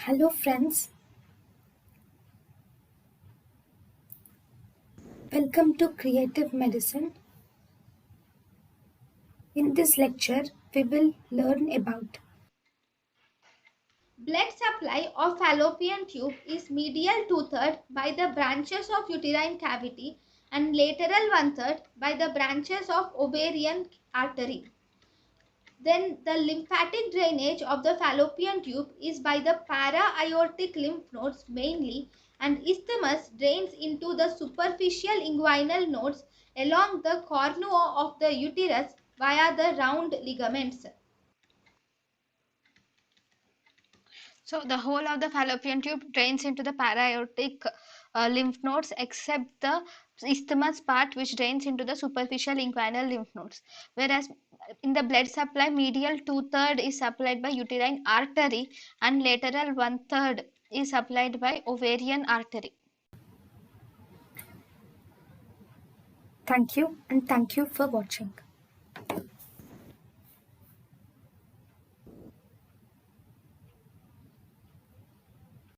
Hello friends, welcome to Creative Medicine. In this lecture, we will learn about Blood supply of fallopian tube is medial two-third by the branches of uterine cavity and lateral one-third by the branches of ovarian artery. Then the lymphatic drainage of the fallopian tube is by the para-aortic lymph nodes mainly, and isthmus drains into the superficial inguinal nodes along the cornua of the uterus via the round ligaments. So the whole of the fallopian tube drains into the para-aortic lymph nodes except the isthmus part, which drains into the superficial inguinal lymph nodes. Whereas in the blood supply, medial two-third is supplied by uterine artery and lateral one-third is supplied by ovarian artery. thank you and thank you for watching.